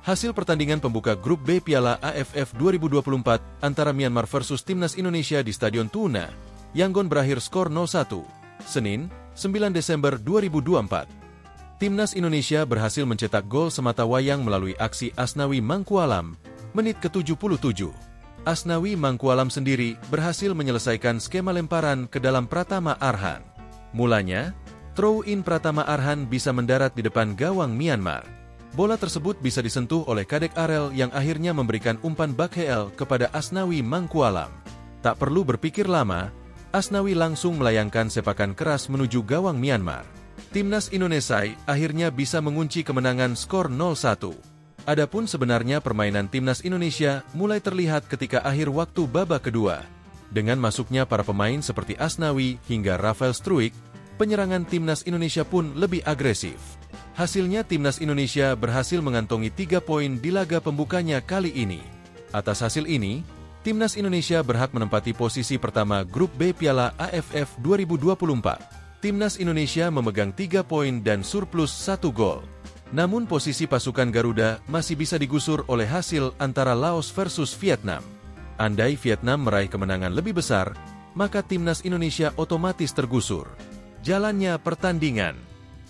Hasil pertandingan pembuka Grup B Piala AFF 2024 antara Myanmar versus Timnas Indonesia di Stadion Tuna, Yangon berakhir skor 0-1, Senin, 9 Desember 2024. Timnas Indonesia berhasil mencetak gol semata wayang melalui aksi Asnawi Mangkualam, menit ke-77. Asnawi Mangkualam sendiri berhasil menyelesaikan skema lemparan ke dalam Pratama Arhan. Mulanya, throw-in Pratama Arhan bisa mendarat di depan gawang Myanmar. Bola tersebut bisa disentuh oleh Kadek Arel yang akhirnya memberikan umpan bakheel kepada Asnawi Mangkualam. Tak perlu berpikir lama, Asnawi langsung melayangkan sepakan keras menuju gawang Myanmar. Timnas Indonesia akhirnya bisa mengunci kemenangan skor 0-1. Adapun sebenarnya permainan Timnas Indonesia mulai terlihat ketika akhir waktu babak kedua. Dengan masuknya para pemain seperti Asnawi hingga Rafael Struijk, penyerangan Timnas Indonesia pun lebih agresif. Hasilnya Timnas Indonesia berhasil mengantongi 3 poin di laga pembukanya kali ini. Atas hasil ini, Timnas Indonesia berhak menempati posisi pertama Grup B Piala AFF 2024. Timnas Indonesia memegang 3 poin dan surplus 1 gol. Namun posisi pasukan Garuda masih bisa digusur oleh hasil antara Laos versus Vietnam. Andai Vietnam meraih kemenangan lebih besar, maka Timnas Indonesia otomatis tergusur. Jalannya pertandingan.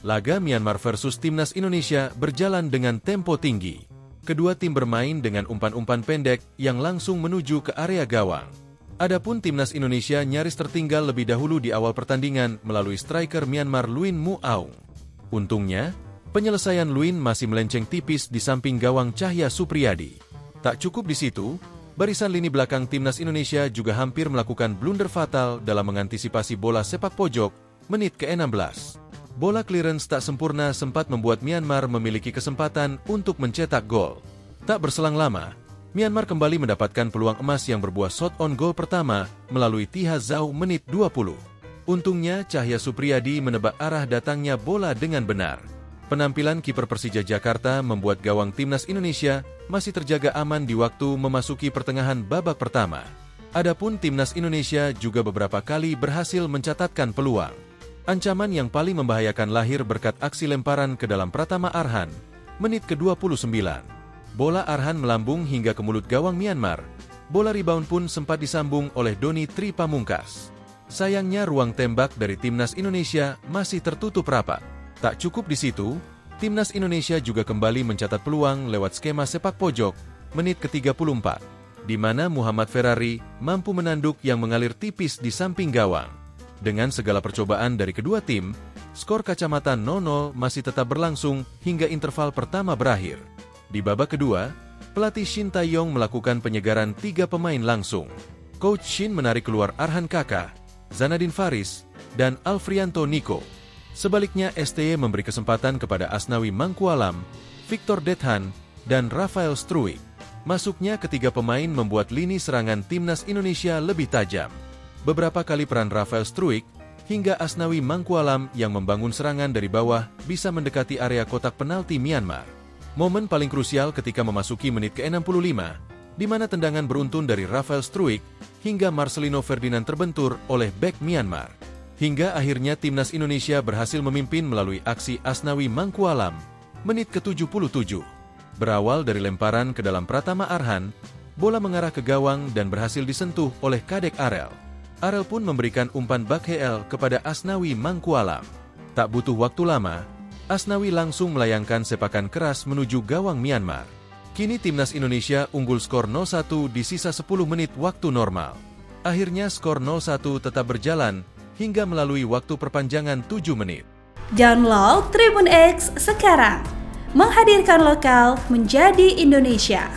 Laga Myanmar versus Timnas Indonesia berjalan dengan tempo tinggi. Kedua tim bermain dengan umpan-umpan pendek yang langsung menuju ke area gawang. Adapun Timnas Indonesia nyaris tertinggal lebih dahulu di awal pertandingan melalui striker Myanmar Luin Mu Aung. Untungnya, penyelesaian Luin masih melenceng tipis di samping gawang Cahya Supriyadi. Tak cukup di situ, barisan lini belakang Timnas Indonesia juga hampir melakukan blunder fatal dalam mengantisipasi bola sepak pojok menit ke-16. Bola clearance tak sempurna sempat membuat Myanmar memiliki kesempatan untuk mencetak gol. Tak berselang lama, Myanmar kembali mendapatkan peluang emas yang berbuah shot on goal pertama melalui Tiha Zhao menit 20. Untungnya Cahya Supriyadi menebak arah datangnya bola dengan benar. Penampilan kiper Persija Jakarta membuat gawang Timnas Indonesia masih terjaga aman di waktu memasuki pertengahan babak pertama. Adapun Timnas Indonesia juga beberapa kali berhasil mencatatkan peluang. Ancaman yang paling membahayakan lahir berkat aksi lemparan ke dalam Pratama Arhan, menit ke-29. Bola Arhan melambung hingga ke mulut gawang Myanmar. Bola rebound pun sempat disambung oleh Doni Tri Pamungkas. Sayangnya ruang tembak dari Timnas Indonesia masih tertutup rapat. Tak cukup di situ, Timnas Indonesia juga kembali mencatat peluang lewat skema sepak pojok, menit ke-34, di mana Muhammad Ferrari mampu menanduk yang mengalir tipis di samping gawang. Dengan segala percobaan dari kedua tim, skor kacamata 0-0 masih tetap berlangsung hingga interval pertama berakhir. Di babak kedua, pelatih Shin Tae-yong melakukan penyegaran 3 pemain langsung. Coach Shin menarik keluar Arhan Kaka, Zanadin Faris, dan Alfrianto Niko. Sebaliknya STY memberi kesempatan kepada Asnawi Mangkualam, Victor Dethan, dan Rafael Struijk. Masuknya ketiga pemain membuat lini serangan Timnas Indonesia lebih tajam. Beberapa kali peran Rafael Struijk hingga Asnawi Mangkualam yang membangun serangan dari bawah bisa mendekati area kotak penalti Myanmar. Momen paling krusial ketika memasuki menit ke-65, di mana tendangan beruntun dari Rafael Struijk hingga Marcelino Ferdinand terbentur oleh bek Myanmar. Hingga akhirnya Timnas Indonesia berhasil memimpin melalui aksi Asnawi Mangkualam, menit ke-77. Berawal dari lemparan ke dalam Pratama Arhan, bola mengarah ke gawang dan berhasil disentuh oleh Kadek Arel. Arel pun memberikan umpan bakheel kepada Asnawi Mangkualam. Tak butuh waktu lama, Asnawi langsung melayangkan sepakan keras menuju gawang Myanmar. Kini Timnas Indonesia unggul skor 0-1 di sisa 10 menit waktu normal. Akhirnya skor 0-1 tetap berjalan hingga melalui waktu perpanjangan 7 menit. Download Tribun X sekarang, menghadirkan lokal menjadi Indonesia.